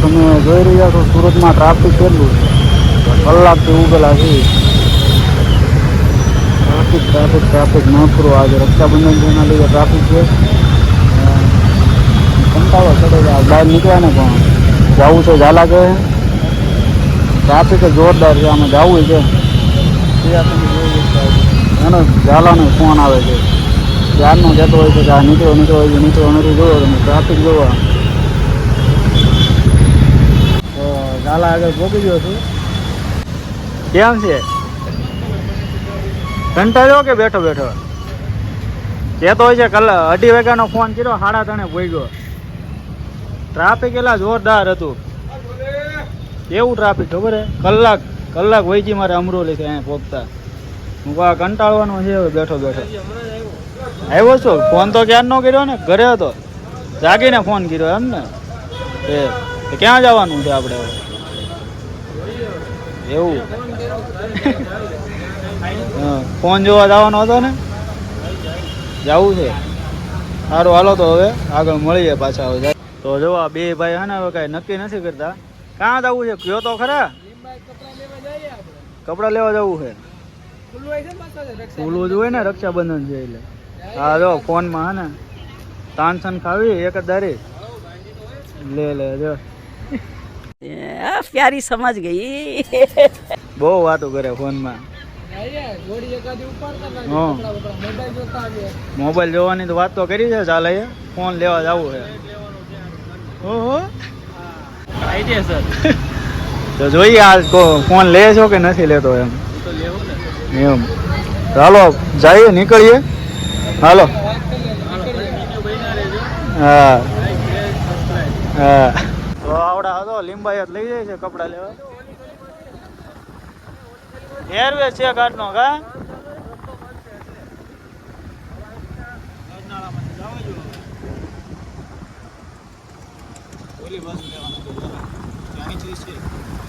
તમે જોઈ રહ્યા છો સુરતમાં ટ્રાફિક કેટલું છે, કલાકથી ઉભેલા છે. ટ્રાફિક ટ્રાફિક ટ્રાફિક ન કરો. આજે રક્ષાબંધન છે એના લીધે ટ્રાફિક છે. કંટાળો ચડે છે બહાર નીકળ્યા ને, પણ જવું છે ઝાલા કે ટ્રાફિક જોરદાર છે. આમાં જવું છે એનો ઝાલાનો ફોન આવે છે. ત્યારનો જતો હોય છે કે આ નીકળો નથી જોવો તમે ટ્રાફિક જોવો. તો ઝાલા આગળ પહોંચી ગયો છું. કેમ છે? કંટાળ્યો કે બેઠો બેઠો કહેતો હોય છે? 2:30 વાગ્યાનો ફોન કર્યો, 3:30 પહોંચ્યો. ટ્રાફિક એટલા જોરદાર હતું. કેવું ટ્રાફિક ખબર હે? કલાક વહીજી મારે અમરોલી છે અહીંયા પહોંચતા. હું કહા કંટાળવાનો છે હવે બેઠો બેઠો. આવ્યો છો? ફોન તો ક્યાં નો કર્યો ને, ઘરે હતો. જાગીને ફોન કર્યો એમ ને. એ ક્યાં જવાનું છે આપણે હવે? એવું ફોન જોવા જવાનો હતો ને, જવું છે. સારું હાલો તો હવે આગળ મળીએ પાછા. હવે તો જો આ બે ભાઈ હે ને હવે કાંઈ નક્કી નથી કરતા ક્યાં જવું છે. કયો તો ખરા. કપડાં લેવા જવું છે. ખુલ્લું જ હોય ને, રક્ષાબંધન છે એટલે. હા જો ફોનમાં હે ને તાનસન ખાવી એક જ દારી લે જો. प्यारी समझ गई। બહુ વાતો કરે ફોનમાં. મોબાઈલ જોવાની તો વાત તો કરી છે. ચાલે ફોન લેવા જવું છે. ઓહો તો જોઈએ આ ફોન લે છો કે નથી લેતો એમ. ચાલો જઈએ, નીકળીએ. હાલો. હા હા તો આવડા હતો લીંબાયત લઈ જાય છે કપડા લેવા. એરવેસ છે કાઢનો કા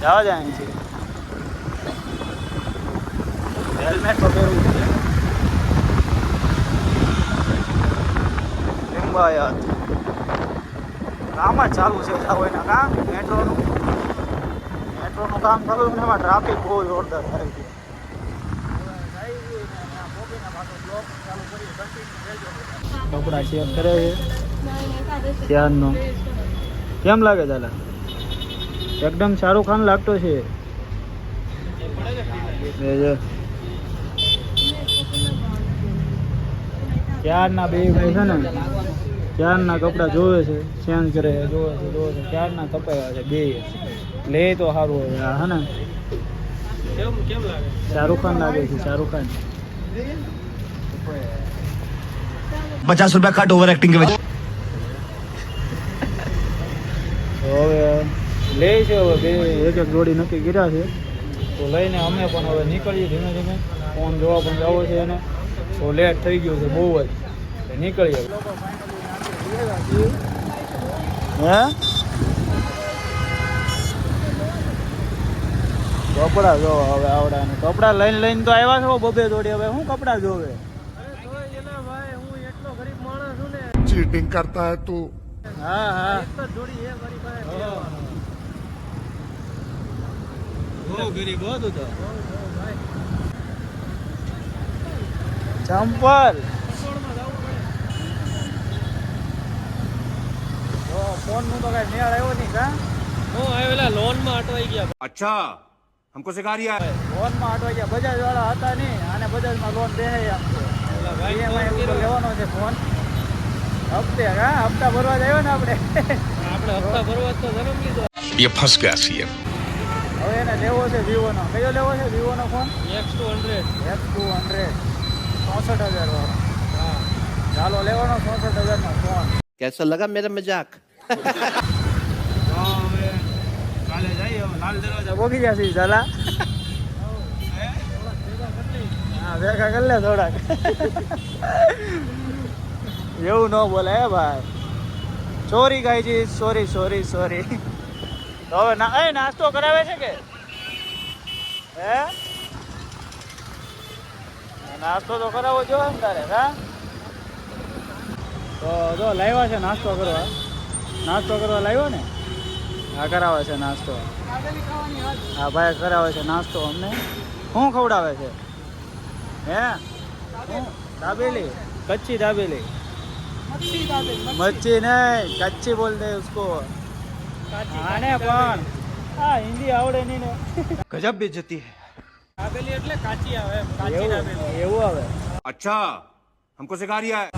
જવા જાય છે. હેલ્મેટ તો પહેરવું છે. લીંબાયત કામ જ ચાલુ છે એના કામ. મેટ્રોનું કામ ચાલુ છે. એમાં ટ્રાફિક બહુ જોરદાર થાય છે. કપડા ચેક કરે છે ત્યારનો. કેમ લાગે દાદા? એકદમ શાહરુખ ખાન લાગતો છે. ક્યારના બે ભાઈ છે ને, ક્યારના કપડા જોવે છે, ચેન્જ કરે જોવે છે. ક્યારના કપાયા છે બે. લે તો સારું હોય હા ને. શાહરુખ ખાન લાગે છે. શાહરુખ ખાન 50 रुपया कट ओवर एक्टिंग के वजह। હવે લે છે. હવે બે એક જોડી નક્કી કર્યા છે તો લઈને અમે પણ હવે નીકળીએ ધીમે ધીમે. ફોન જોવા પણ જવો છે એને. તો લેટ થઈ ગયું છે બહુ જ. નીકળીએ. હે કપડા જોવા હવે આવડા ને કપડા લઈને તો આવ્યા છો બબે જોડી. હવે શું કપડા જોવે? चीटिंग करता है तू। હા હા બહુ ગરીબ હતું તો. ચંપલ ફોન નું તો કઈ મેળ આવ્યો નહીં કા. હું આવેલા લોન માં અટવાઈ ગયા. अच्छा हमको सिखा रिया है। લોન માં અટવાઈ ગયા. બજાજ વાળા હતા નહીં અને બજાજ માં લોન દે લેવાનો છે ફોન. હપ્તે હા હપ્તા ભરવા જ આવ્યો ને આપણે. આપણે હપ્તા ભરવા તો જન્મ લીધો. ये फंस गया सीएम। હવે એને લેવો છે વિવો નો. કયો લેવો છે વિવો નો ફોન? X200. X200 64,000 વાળો. હા ચાલો લેવાનો 64,000 નો ફોન. कैसा लगा मेरा मजाक? હવે કાલે જઈએ. લાલ દરવાજા પહોંચી ગયા છે ઝાલા. હા ભેગા કરી લે થોડાક. એવું ન બોલે હે ભાઈ. સોરી ગાયજી, સોરી સોરી સોરી. તો હવે નાસ્તો કરાવે છે કે હે? નાસ્તો તો કરાવવો જોઈએ ને તારે. હા તો જો લાવ્યા છે નાસ્તો કરવા. નાસ્તો કરવા લાવ્યો ને આ કરાવે છે નાસ્તો. આ ભાઈ કરાવે છે નાસ્તો અમને. શું ખવડાવે છે? હે શું? દાબેલી, કચ્ची दाबेली. मच्छी नहीं, कच्ची बोलते हैं उसको. आने પણ આ હિન્દી આવડે નહીં ને. गजब बेइज्जती है. દાબેલી એટલે કાચી આવે એમ, કાચી દાબેલી. એવું આવે. अच्छा हमको सिखा रिया है.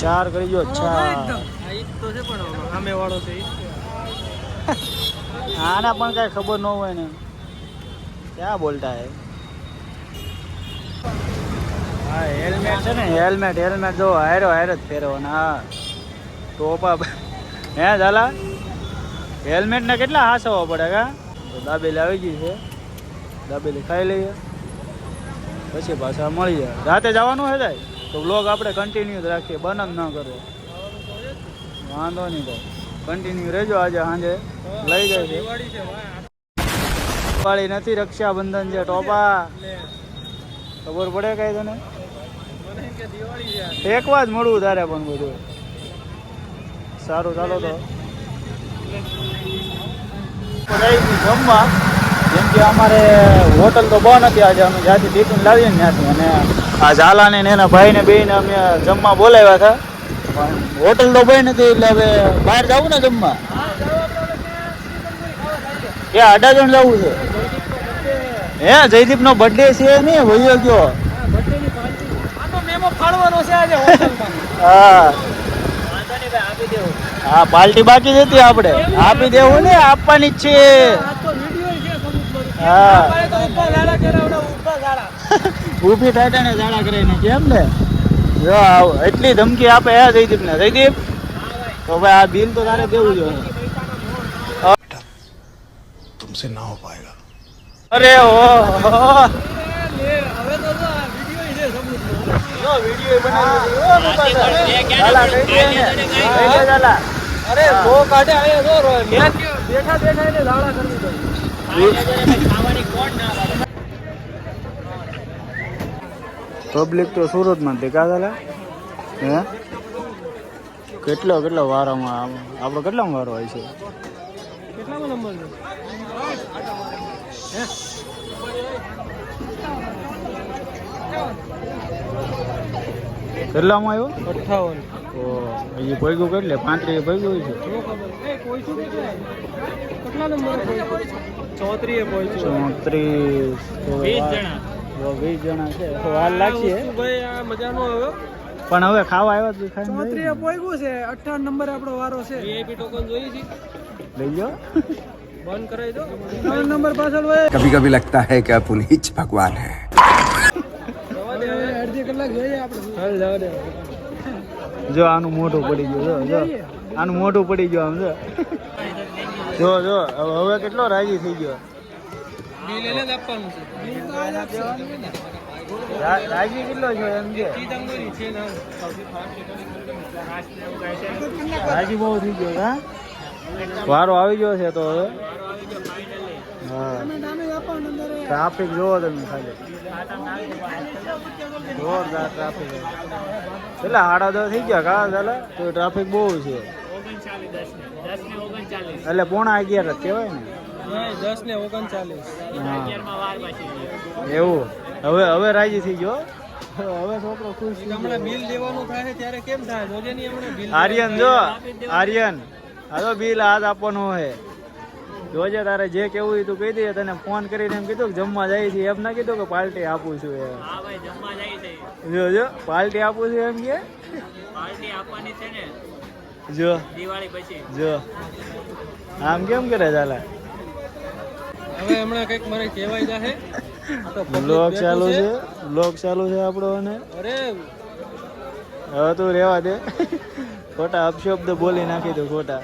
ચાર કરી જો ચાર. આ ઈ તો છે પણ સામે વાળો છે ઈ. આના પણ કઈ ખબર ન હોય ને. ક્યાં બોલતા હે? હા હેલ્મેટ છે ને, હેલ્મેટ હેલ્મેટ જો હાયરો હાયરો જ પહેરવાનો. હા ટોપા હે ઝાલા હેલ્મેટ ને કેટલા હાસવા પડે કા? તો દાબેલી આવી ગઈ છે, દાબેલી ખાઈ લઈએ પછી પાછા મળીએ. રાતે જવાનું હે જાય તો બ્લોગ આપણે કન્ટિન્યુ જ રાખીએ, બંધ જ ન કરવો. વાંધો નહીં તો કન્ટિન્યુ રહેજો. આજે સાંજે લઈ જાય છે. દિવાળી છે ભાઈ. દિવાળી નથી, રક્ષાબંધન છે. ટોપા ખબર પડે કઈ તને? મને એમ કે દિવાળી છે. એકવા જ મળવું તારે પણ બધું સારું. ચાલો તો જમવા. જેમ કે અમારે હોટલ તો બંધ હતી આજે, અમે જ્યાંથી ટિફિન લાવીએ ને ત્યાંથી. અને આ ઝાલાને ને એના ભાઈને બેને અમે જમવા બોલાવ્યા હતા, પણ હોટલ તો બંધ નથી. એટલે હવે બહાર જવું ને જમવા. એ 8 જણ જવું છે. હે જયદીપ નો બર્થડે છે ને ભઈઓ ગયો. બર્થડેની પાર્ટી આનો મેમો ફાળવાનો છે આજે હોટલમાં. હા વાંધો નહીં ભાઈ, આપી દેવું. હા પાર્ટી બાકી જ હતી, આપણે આપી દેવું ને, આપવાની જ છે. આ તો વિડિયો છે સમુદ્ર. હા આપણે તો ઉપર ઝાડા કરાવડા, ઉપર ઝાડા. ઊભી થાય ને ઝાડા કરીને કેમ ને. જો એટલી ધમકી આપે હે જયદીપ ને. જયદીપ તો ભાઈ આ બિલ તો તારે દેવું જોઈએ. तुमसे ना हो पाएगा. અરે ઓ હવે તો જો આ વિડિયો છે સમુદ્ર. જો વિડિયો બનાવી ઝાલા કહી દે ને. કહી દે ઝાલા. અરે સો કાઢે આયા જો મેચ બેઠા બેઠા એને ઝાડા કરી દો. ખાવાની કોણ ના પાડે? પબ્લિક તો સુરતમાં જ કા ઝાલા. હે કેટલો વારામાં આપણો કેટલામાં વારો હોય છે? કેટલામો નંબર છે? કેટલામાં આવ્યો? 58. ઓ હજી પૈગું કેટલે? 35 પૈગું છે. જો ખબર એ કોઈ શું કેટલા નંબર કોઈ 34 એ કોઈ 34 20 જણા. 20 જણા છે તો વાર લાગશે. ભાઈ આ મજાનો આવ્યો. પણ હવે ખાવા આવ્યો તો ખાઈ 34 એ પોઈગું છે. 58 નંબર આપણો વારો છે. વીઆઈપી ટોકન જોઈએ છે. લઈ જાઓ. બંધ કરાવી દો. 9 નંબર પાછળ હોય. कभी कभी लगता है कि पुनीत भगवान है. જવા દે હવે અડધી કલાક જોઈએ આપણે. હાલ જવા દે. જો આનું મોઢું પડી ગયું. જો આનું મોઢું પડી ગયું આમ. જો જો હવે કેટલો રાજી થઈ ગયો. બિલ એને જ આપવાનું છે. બિલ તો આજ આપવાનું ને. રાજી કેટલો છો એમ કે? ચીતંગોરી છે ના. રાજી બહુ થઈ ગયો. હા વારો આવી ગયો છે તો હવે. હા ટ્રાફિક જોવો તમે ખાલી, જોરદાર ટ્રાફિક. કેટલા 10:30 થઈ ગયા કા ચાલે તો ટ્રાફિક બહુ છે. એટલે 11:30 જ કહેવાય ને. 10 ને 39. હા એવું. હવે રાજી થઈ ગયો. હવે છોકરો ખુશ થઈ હમણાં ગયો. બિલ દેવાનું થાય ત્યારે કેમ થાય? જોજે ની હમણાં બિલ. આર્યન જો આર્યન આ તો બિલ આજ આપવાનું હોય. જોજે તારે જે કેવું હોય તું કહી દે. તને ફોન કરીને એમ કીધું કે જમવા જાય છે, એમ ના કીધું કે પાર્ટી આપું છું. એમ જો જો પાર્ટી આપું છું એમ કે પાર્ટી આપવાની છે ને જો દિવાળી પછી. જો આમ કેમ કરે ચાલે. હવે હમણાં કઈક મને કહેવાય જાહે. આ તો public બ્લોગ બેઠું ચાલુ છે, બ્લોગ ચાલુ છે આપણો. અને અરે હવે તું રેવા દે. ખોટા અપશબ્દ બોલી નાખી દઉં ખોટા.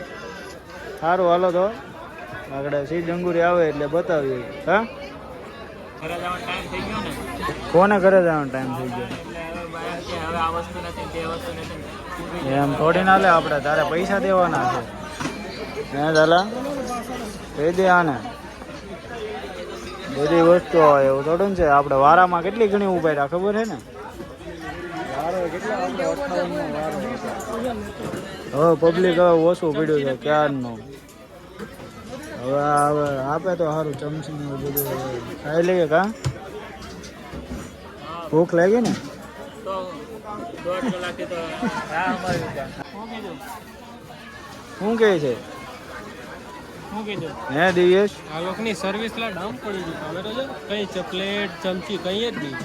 સારું હાલો તો આગળ સી જંગુરી આવે એટલે બતાવીએ. હા ઘરે જવાનો ટાઈમ થઈ ગયો ને. કોને ઘરે જવાનો ટાઈમ થઈ ગયો? હવે આ વસ્તુ નથી તે વસ્તુ નથી. એમ થોડી ના લે આપણે, તારે પૈસા દેવાના છે. હે દાલા કહી દે આને બધી વસ્તુ હોય એવું થોડું છે. આપણે વારામાં કેટલી ઘણી ઉભા રહ્યા ખબર છે ને. વારો હવે પબ્લિક હવે ઓછું પડ્યું છે ક્યારનું. હવે આપે તો સારું ચમચી ને એવું બધું ખાઈ લઈએ કા. ભૂખ લાગી ને તો 1.5 કલાકથી તો રાહ અમારી છે. શું કહે છે શું કીધું હે દિવેશ? આ લોકોની સર્વિસ લા ડાઉન પડી ગઈ હવે તો જો કઈ પ્લેટ ચમચી કઈ જ નહીં.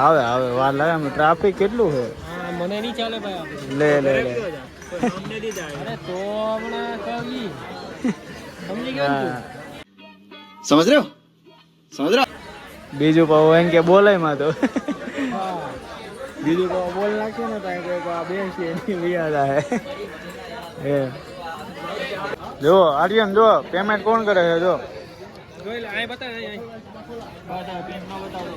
આવે વાર લાગે ટ્રાફિક કેટલું છે. હા મને નહીં ચાલે ભાઈ આપણે લે લે લે અરે તો હમણાં કવી સમજી ગયો ને તું? समझ रहे हो समझ रहे हो બીજું પાવ એમ કે બોલાય માં તો હા બીજું પાવ બોલ નાખે ને તો કે આ બેસી એની વિયાદા હે જો આર્યન જો પેમેન્ટ કોણ કરે છે જો જોઈ લે આય બતા આય બતા પેન નો બતાવો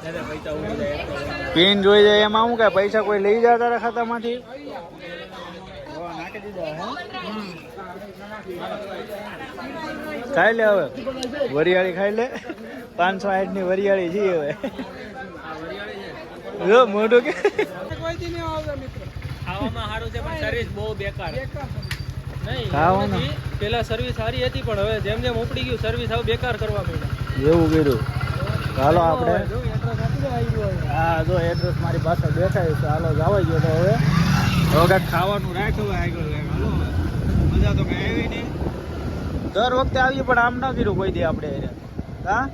દાદા પૈસા ઉડી જાય પિન જોઈ જાય એમાં હું કે પૈસા કોઈ લઈ જાય તારા ખાતામાંથી નાખી દીધા ખાઈ લે હવે વરિયાળી ખાઈ લે 508 ની વરિયાળી છે હવે જો મોઢું કે ખાવામાં સારું છે પણ સર્વિસ બહુ બેકાર નહીં ખાવાનું? પેલા સર્વિસ સારી હતી પણ હવે જેમ જેમ ઉપડી ગયું સર્વિસ હવે બેકાર કરવા માંડ્યા. એવું કર્યું ચાલો આપણે જો એડ્રેસ આપી દો આવી ગયું હવે. હા જો એડ્રેસ મારી પાસે દેખાય છે હાલો જવા ગયો તો હવે કાંઈક ખાવાનું રાખ્યું હોય આગળ હાલો મજા તો કઈ આવી નહીં દર વખતે આવીએ પણ આમ ના કર્યું કોઈ દી આપણે હા